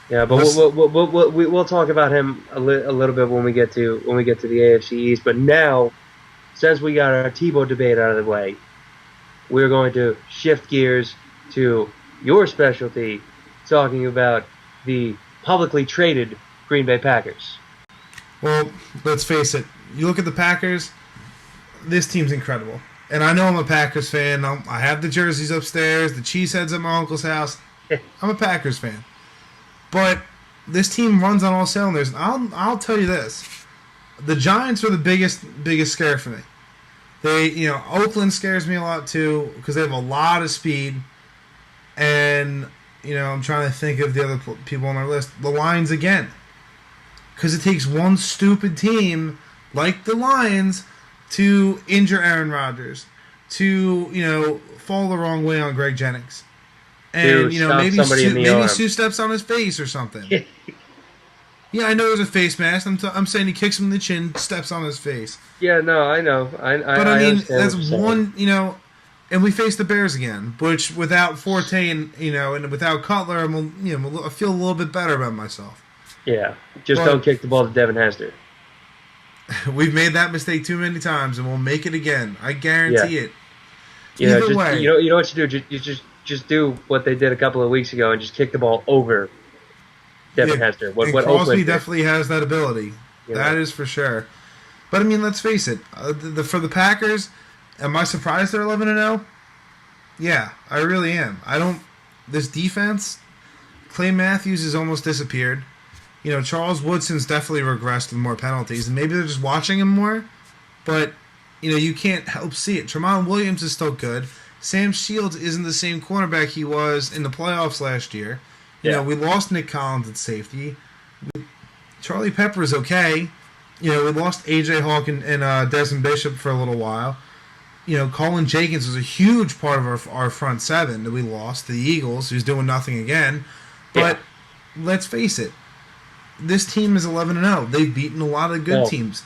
Yeah, but we'll talk about him a little bit when we get to the AFC East. But now, since we got our Tebow debate out of the way, we're going to shift gears to your specialty, talking about the publicly traded Green Bay Packers. Well, let's face it. You look at the Packers, this team's incredible. And I know I'm a Packers fan. I have the jerseys upstairs, the cheeseheads at my uncle's house. I'm a Packers fan. But this team runs on all cylinders. I'll tell you this. The Giants are the biggest scare for me. Oakland scares me a lot too because they have a lot of speed. And, I'm trying to think of the other people on our list. The Lions again. Because it takes one stupid team like the Lions to injure Aaron Rodgers, to, fall the wrong way on Greg Jennings. And, maybe Sue steps on his face or something. Yeah, I know there's a face mask. I'm saying he kicks him in the chin, steps on his face. Yeah, no, I know. But I mean, that's one, and we face the Bears again, which without Forte and without Cutler, I feel a little bit better about myself. Yeah, don't kick the ball to Devin Hester. We've made that mistake too many times, and we'll make it again. I guarantee it. Either way, you know what you do. You just do what they did a couple of weeks ago and just kick the ball over Devin Hester. What Crosby definitely has that ability. That is for sure. But I mean, let's face it. For the Packers, am I surprised they're 11-0? Yeah, I really am. This defense, Clay Matthews has almost disappeared. Charles Woodson's definitely regressed with more penalties, and maybe they're just watching him more. But, you can't help see it. Tramon Williams is still good. Sam Shields isn't the same cornerback he was in the playoffs last year. We lost Nick Collins at safety. Charlie Pepper is okay. We lost A.J. Hawk and Desmond Bishop for a little while. Colin Jenkins was a huge part of our front seven that we lost to the Eagles, who's doing nothing again. But let's face it. This team is 11-0. They've beaten a lot of good teams.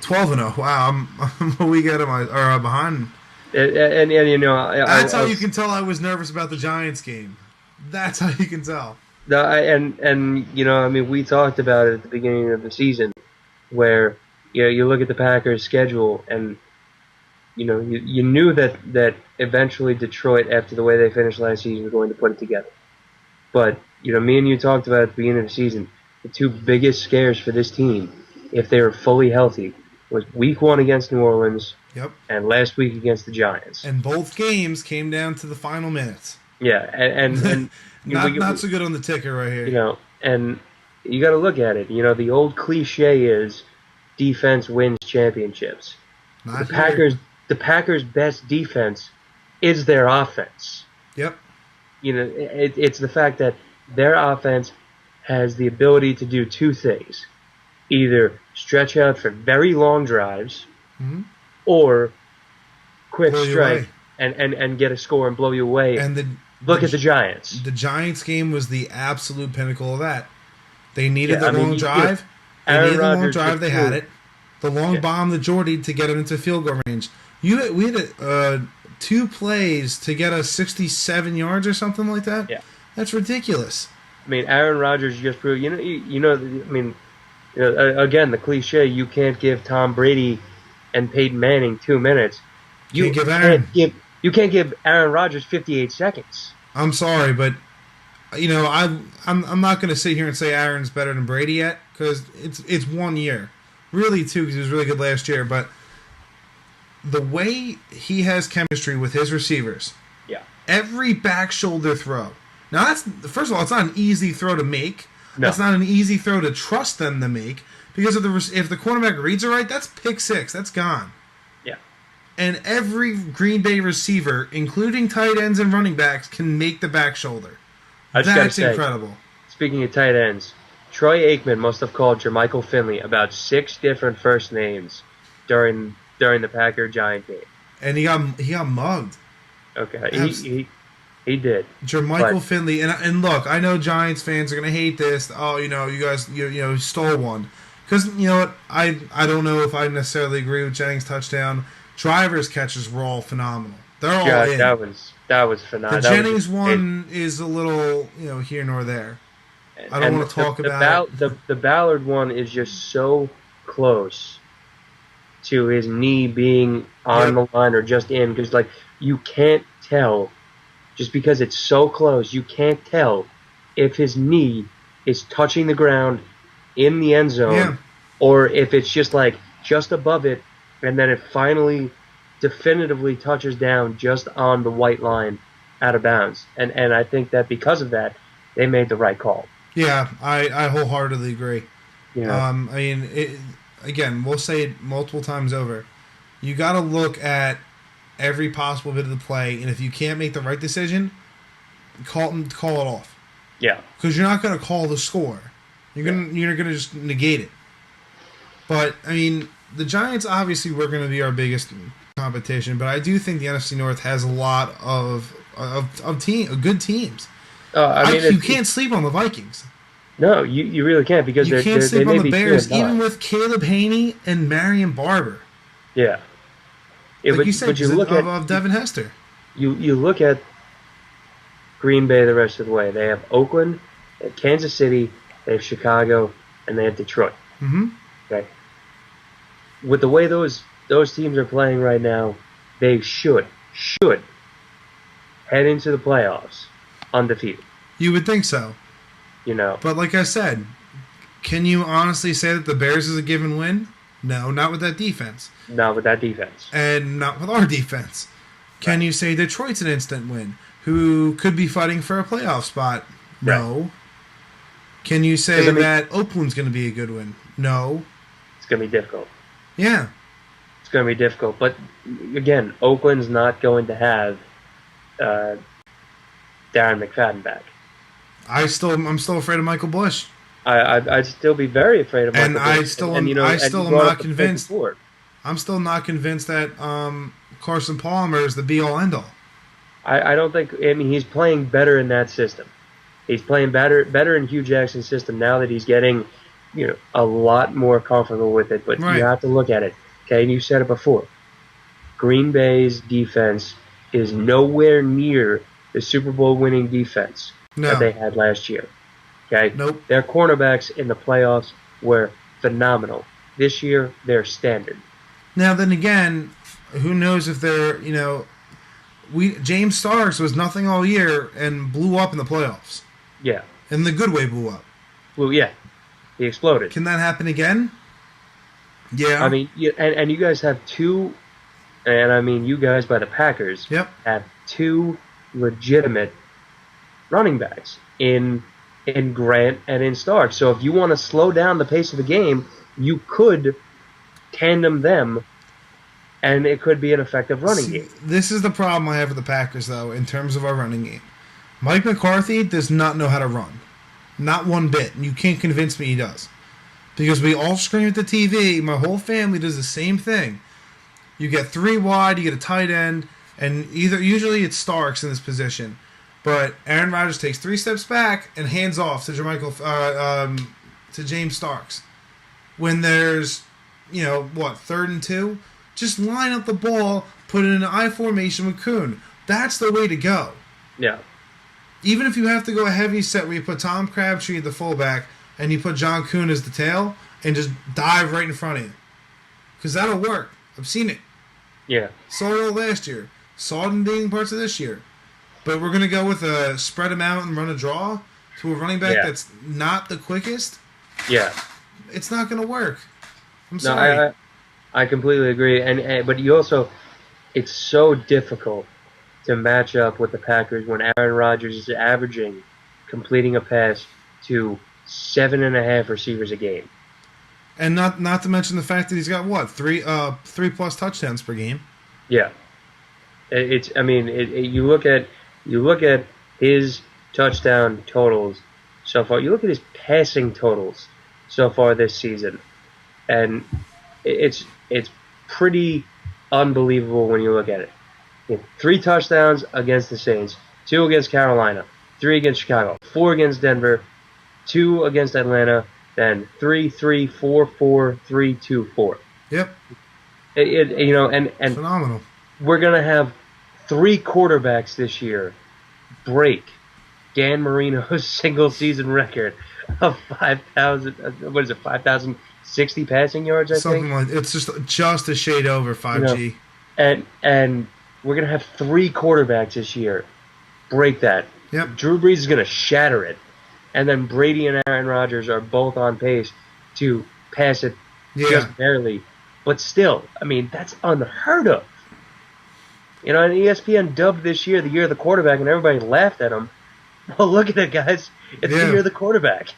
12-0. Wow, I'm a week behind. And that's how you can tell I was nervous about the Giants game. That's how you can tell. We talked about it at the beginning of the season, where you look at the Packers' schedule, and you knew that eventually Detroit, after the way they finished last season, was going to put it together. But me and you talked about at the beginning of the season, the two biggest scares for this team, if they were fully healthy, was Week 1 against New Orleans. Yep. And last week against the Giants. And both games came down to the final minutes. Yeah, and not so good on the ticker right here. And you got to look at it. The old cliche is defense wins championships. The Packers' best defense is their offense. Yep. It's the fact that their offense has the ability to do two things: either stretch out for very long drives. Mm-hmm. Or quick strike and get a score and blow you away. And look at the Giants. The Giants game was the absolute pinnacle of that. They needed the long drive. They had it. The long bomb to Jordy to get him into field goal range. We had 2 plays to get us 67 yards or something like that. Yeah, that's ridiculous. Aaron Rodgers just proved. Again, the cliche: you can't give Tom Brady and Peyton Manning 2 minutes. You can't give Aaron Rodgers 58 seconds. I'm sorry, but I'm not going to sit here and say Aaron's better than Brady yet, because it's 1 year, really 2, because he was really good last year. But the way he has chemistry with his receivers, every back shoulder throw. Now that's first of all, it's not an easy throw to make. No. It's not an easy throw to trust them to make. Because if the quarterback reads it right, that's pick 6. That's gone. Yeah. And every Green Bay receiver, including tight ends and running backs, can make the back shoulder. That's incredible. Speaking of tight ends, Troy Aikman must have called Jermichael Finley about 6 different first names during the Packer-Giant game. And he got mugged. Okay, he did. Jermichael Finley, and look, I know Giants fans are gonna hate this. Oh, you guys, stole one. Because, what, I don't know if I necessarily agree with Jennings' touchdown. Driver's catches were all phenomenal. They're all in. That was phenomenal. The Jennings one is a little, here nor there. I don't want to talk about it. The Ballard one is just so close to his knee being on the line or just in, because like you can't tell, just because it's so close, you can't tell if his knee is touching the ground in the end zone or if it's just like just above it and then it finally definitively touches down just on the white line out of bounds. And I think that because of that, they made the right call. Yeah, I wholeheartedly agree. Yeah. I mean, again, we'll say it multiple times over. You got to look at every possible bit of the play, and if you can't make the right decision, call it off. Yeah. Because you're not going to call the score. You're gonna just negate it. But I mean, the Giants obviously were going to be our biggest competition, but I do think the NFC North has a lot of good teams. I mean, you can't sleep on the Vikings. No, you really can't, because you can't sleep on the Bears, even with Caleb Haney and Marion Barber. Yeah, like you said, you look at Devin Hester. You look at Green Bay the rest of the way. They have Oakland, they have Kansas City, they have Chicago, and they have Detroit. Mm-hmm. Okay. With the way those teams are playing right now, they should head into the playoffs undefeated. You would think so. You know. But like I said, can you honestly say that the Bears is a given win? No, not with that defense. Not with that defense. And not with our defense. Can you say Detroit's an instant win? Who could be fighting for a playoff spot? No. Right. Can you say that Oakland's going to be a good win? No. It's going to be difficult. Yeah. It's going to be difficult. But, again, Oakland's not going to have Darren McFadden back. I'm still afraid of Michael Bush. I'd still be very afraid of Michael Bush. And I still am not convinced. I'm still not convinced that Carson Palmer is the be-all, end-all. I don't think. I mean, he's playing better in that system. He's playing better in Hugh Jackson's system now that he's getting, a lot more comfortable with it. But you have to look at it. Okay, and you said it before. Green Bay's defense is nowhere near the Super Bowl winning defense that they had last year. Okay? Nope. Their cornerbacks in the playoffs were phenomenal. This year, they're standard. Now, then again, who knows if they're, James Starks was nothing all year and blew up in the playoffs. Yeah. In the good way blew up. Yeah. He exploded. Can that happen again? Yeah. I mean, and you guys have two, and I mean you guys by the Packers, have two legitimate running backs in Grant and in Stark. So if you want to slow down the pace of the game, you could tandem them, and it could be an effective running game. This is the problem I have with the Packers, though, in terms of our running game. Mike McCarthy does not know how to run. Not one bit. And you can't convince me he does. Because we all scream at the TV. My whole family does the same thing. You get 3 wide, you get a tight end, and usually it's Starks in this position. But Aaron Rodgers takes 3 steps back and hands off to James Starks. When there's, 3rd and 2? Just line up the ball, put it in an I formation with Kuhn. That's the way to go. Yeah. Even if you have to go a heavy set where you put Tom Crabtree at the fullback and you put John Kuhn as the tail and just dive right in front of you. Because that'll work. I've seen it. Yeah. Saw it all last year. Saw it in beginning parts of this year. But we're going to go with a spread them out and run a draw to a running back that's not the quickest. Yeah. It's not going to work. I'm sorry. No, I completely agree. But you also, it's so difficult to match up with the Packers when Aaron Rodgers is averaging completing a pass to 7.5 receivers a game. And not to mention the fact that he's got what, 3+ touchdowns per game. Yeah. You look at his touchdown totals so far. You look at his passing totals so far this season, and it's pretty unbelievable when you look at it. 3 touchdowns against the Saints, 2 against Carolina, 3 against Chicago, 4 against Denver, 2 against Atlanta, then 3, 4, 4, 3, 2, 4. Yep. And phenomenal. We're gonna have 3 quarterbacks this year break Dan Marino's single season record of 5,000. What is it? 5,060 passing yards. I Something think. like it's just a shade over 5G. And we're gonna have 3 quarterbacks this year break that. Yep. Drew Brees is gonna shatter it, and then Brady and Aaron Rodgers are both on pace to pass it just barely. But still, I mean, that's unheard of. And ESPN dubbed this year the year of the quarterback, and everybody laughed at him. Well, look at it, guys. It's the year of the quarterback.